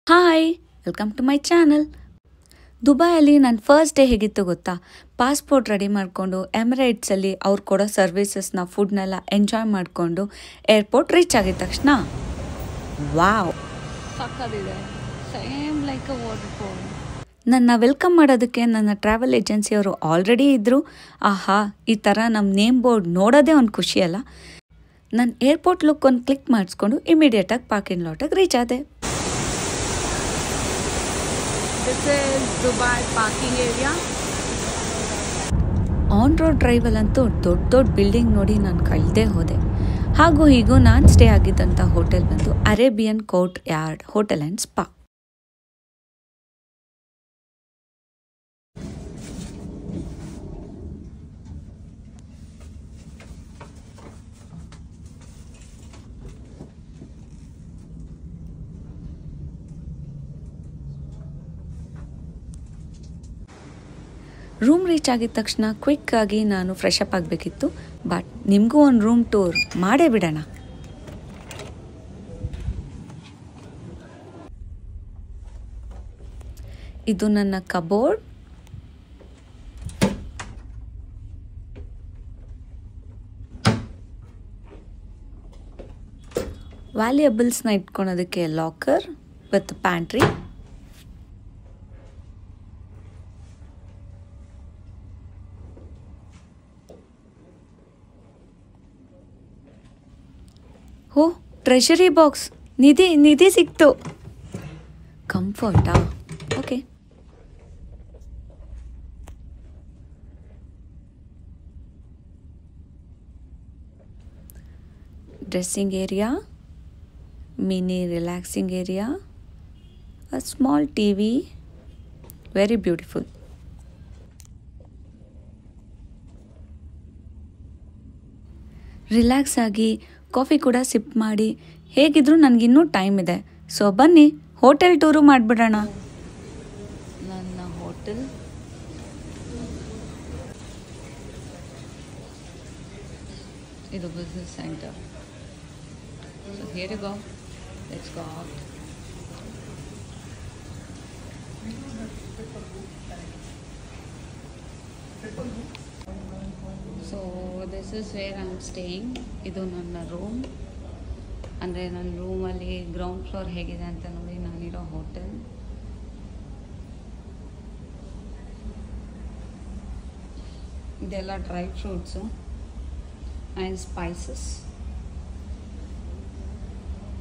Hi welcome to my channel. ದುಬೈಯಲ್ಲಿ ನನ್ನ first day ಹೇಗಿತ್ತು ಗೊತ್ತಾ? ಪಾಸ್ಪೋರ್ಟ್ ರೆಡಿ ಮಾಡಿಕೊಂಡು ಎಮಿರೇಟ್ಸಲ್ಲಿ ಅವ್ರು ಕೊಡೋ ಸರ್ವಿಸಸ್ನ ಫುಡ್ನೆಲ್ಲ ಎಂಜಾಯ್ ಮಾಡಿಕೊಂಡು ಏರ್ಪೋರ್ಟ್ ರೀಚ್ ಆಗಿದ ತಕ್ಷಣ ವಾವ್ ಸಕ್ಕದಿದೆ. Same like a waterfall. ನನ್ನ ವೆಲ್ಕಮ್ ಮಾಡೋದಕ್ಕೆ ನನ್ನ ಟ್ರಾವೆಲ್ ಏಜೆನ್ಸಿಯವರು ಆಲ್ರೆಡಿ ಇದ್ದರು. ಆಹಾ, ಈ ಥರ ನಮ್ಮ ನೇಮ್ ಬೋರ್ಡ್ ನೋಡೋದೇ ಒಂದು ಖುಷಿಯಲ್ಲ. ನಾನು ಏರ್ಪೋರ್ಟ್ ಲುಕ್ ಒಂದು ಕ್ಲಿಕ್ ಮಾಡಿಸ್ಕೊಂಡು ಇಮಿಡಿಯೇಟಾಗಿ ಪಾರ್ಕಿಂಗ್ ಲಾಟಿಗೆ ರೀಚ್ ಆದೆ. This is Dubai parking area. On road ಡ್ರೈವಲ್ಲಂತೂ ದೊಡ್ಡ ದೊಡ್ಡ ಬಿಲ್ಡಿಂಗ್ ನೋಡಿ ನಾನು ಕಳೆದೇ ಹೋದೆ. ಹಾಗೂ ಹೀಗೂ ನಾನು ಸ್ಟೇ ಆಗಿದ್ದಂಥ ಹೋಟೆಲ್ ಬಂದು Arabian court yard hotel and spa. Room reach ಆಗಿದ ತಕ್ಷಣ ಕ್ವಿಕ್ಕಾಗಿ ನಾನು ಫ್ರೆಶ್ ಅಪ್ ಆಗಬೇಕಿತ್ತು. ಬಟ್ ನಿಮಗೂ ಒಂದು ರೂಮ್ ಟೂರ್ ಮಾಡೇ ಬಿಡೋಣ. ಇದು ನನ್ನ ಕಬೋರ್ಡ್. ವ್ಯಾಲ್ಯೂಯಬಲ್ಸ್ನ ಇಟ್ಕೊಳೋದಕ್ಕೆ locker with pantry. Oh, treasury box, ನಿಧಿ ಸಿಕ್ತು. ಕಂಫರ್ಟಾ? Okay. Dressing area, mini relaxing area, a small TV, very beautiful. Relax ಆಗಿ ಕಾಫಿ ಕೂಡ ಸಿಪ್ ಮಾಡಿ ಹೇಗಿದ್ರೂ ನನಗಿನ್ನೂ ಟೈಮ್ ಇದೆ. ಸೊ ಬನ್ನಿ ಹೋಟೆಲ್ ಟೂರು ಮಾಡಿಬಿಡೋಣ. ನನ್ನ ಹೋಟೆಲ್ ಇದು business centre. So here you go. Let's go out. So this is where I am staying. ಇದು ನನ್ನ ರೂಮ್. ಅಂದರೆ ನನ್ನ ರೂಮಲ್ಲಿ ಗ್ರೌಂಡ್ ಫ್ಲೋರ್ ಹೇಗಿದೆ ಅಂತ ನೋಡಿ ನಾನಿರೋ ಹೋಟೆಲ್. ಇದೆಲ್ಲ ಡ್ರೈ ಫ್ರೂಟ್ಸು ಆ್ಯಂಡ್ ಸ್ಪೈಸಸ್.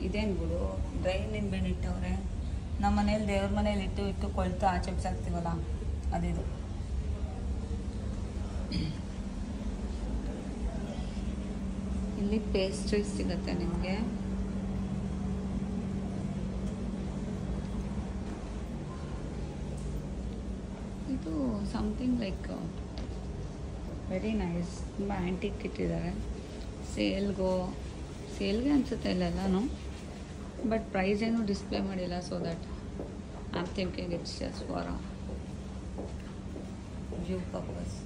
ಇದೇನು ಬಿಡು, ಡ್ರೈ ನಿಂಬೆಹಣ್ಣು ಇಟ್ಟವ್ರೆ. ನಮ್ಮ ಮನೇಲಿ ದೇವ್ರ ಮನೇಲಿ ಇಟ್ಟು ಕೊಳ್ತು ಆಚೆ ಬಿಸಾಕ್ತೀವಲ್ಲ, ಅದಿದು. ಇಲ್ಲಿ ಪೇಸ್ಟ್ರೀಸ್ ಸಿಗುತ್ತೆ ನಿಮಗೆ. ಇದು ಸಮಥಿಂಗ್ ಲೈಕ್ ವೆರಿ ನೈಸ್. ತುಂಬ ಆ್ಯಂಟಿಕ್ ಇಟ್ಟಿದ್ದಾರೆ. ಸೇಲ್ಗೆ ಅನಿಸುತ್ತೆ ಇಲ್ಲೆಲ್ಲನೂ. ಬಟ್ ಪ್ರೈಸ್ ಏನು ಡಿಸ್ಪ್ಲೇ ಮಾಡಿಲ್ಲ. So that I am thinking it's just for a view purpose.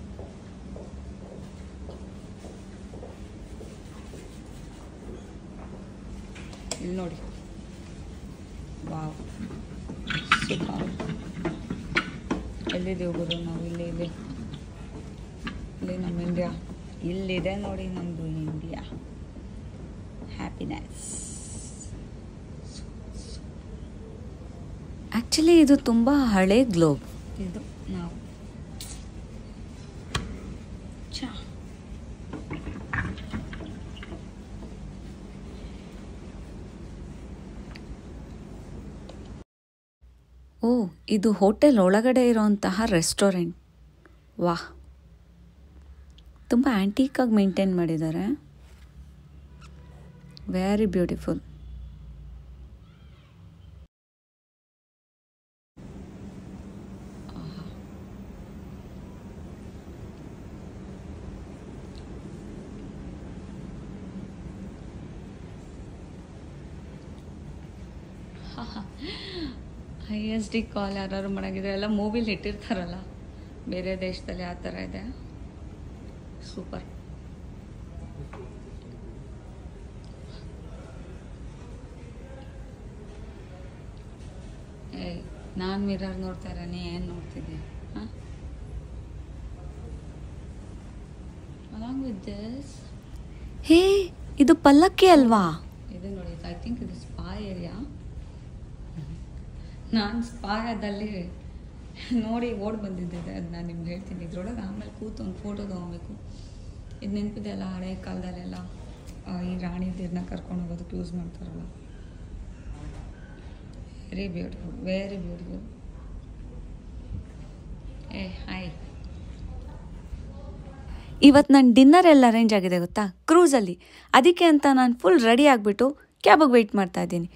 ಇಲ್ಲಿ ನೋಡಿ, ವಾವ್, ಸೂಪರ್. ಎಲ್ಲಿದ್ದೀವಿ ಗುರು ನಾವು? ಇಲ್ಲಿ ನಮ್ಮ ಇಂಡಿಯಾ ಇಲ್ಲಿದೆ ನೋಡಿ, ನಮ್ಮದು ಇಂಡಿಯಾ. ಹ್ಯಾಪಿನೆಸ್. ಆ್ಯಕ್ಚುಲಿ ಇದು ತುಂಬ ಹಳೆ ಗ್ಲೋಬ್. ಇದು ನಾವು ಓ, ಇದು ಹೋಟೆಲ್ ಒಳಗಡೆ ಇರೋಂತಹ ರೆಸ್ಟೋರೆಂಟ್. ವಾಹ್, ತುಂಬ ಆ್ಯಂಟೀಕಾಗಿ ಮೇಂಟೈನ್ ಮಾಡಿದ್ದಾರೆ. Very beautiful. ISD ಕಾಲ್ ಯಾರು ಮಾಡೋಂಗಿದ್ರೆ ಎಲ್ಲ ಮೂವಿಲಿ ಇಟ್ಟಿರ್ತಾರಲ್ಲ ಬೇರೆ ದೇಶದಲ್ಲಿ, ಆ ಥರ ಇದೆ. ಸೂಪರ್. ಏ ನಾನು ಮಿರರ್ ನೋಡ್ತಾ ಇರೋನಿ ಏನು ನೋಡ್ತಿದ್ದೆ ಹಾಂ ಅಲಾಂಗ್ ವಿತ್ ದಿಸ್ ಹೇ ಇದು ಪಲ್ಲಕ್ಕಿ ಅಲ್ವಾ? ಇದು ನೋಡಿ ಐ ಥಿಂಕ್ ಇದು ಸ್ಪಾ ಏರಿಯಾ. ನಾನು ಸ್ಪಾದಲ್ಲಿ ನೋಡಿ ಓಡಿ ಬಂದಿದ್ದೆ, ಅದು ನಾನು ನಿಮ್ಗೆ ಹೇಳ್ತೀನಿ. ಇದ್ರೊಳಗೆ ಆಮೇಲೆ ಕೂತು ಒಂದು ಫೋಟೋ ತೊಗೊಬೇಕು. ಇದು ನೆನಪಿದೆ ಅಲ್ಲ, ಹಳೆ ಕಾಲದಲ್ಲೆಲ್ಲ ಈ ರಾಣಿದಿರನ್ನ ಕರ್ಕೊಂಡು ಹೋಗೋದಕ್ಕೆ ಯೂಸ್ ಮಾಡ್ತಾರಲ್ಲ. Very beautiful, very beautiful. ಏ ಹಾಯ್. ಇವತ್ತು ನನ್ನ ಡಿನ್ನರ್ ಎಲ್ಲ ಅರೇಂಜ್ ಆಗಿದೆ ಗೊತ್ತಾ, ಕ್ರೂಸಲ್ಲಿ. ಅದಕ್ಕೆ ಅಂತ ನಾನು ಫುಲ್ ರೆಡಿ ಆಗಿಬಿಟ್ಟು ಕ್ಯಾಬಿಗೆ ವೆಯ್ಟ್ ಮಾಡ್ತಾ ಇದ್ದೀನಿ.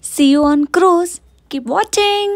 See you on cruise. Keep watching.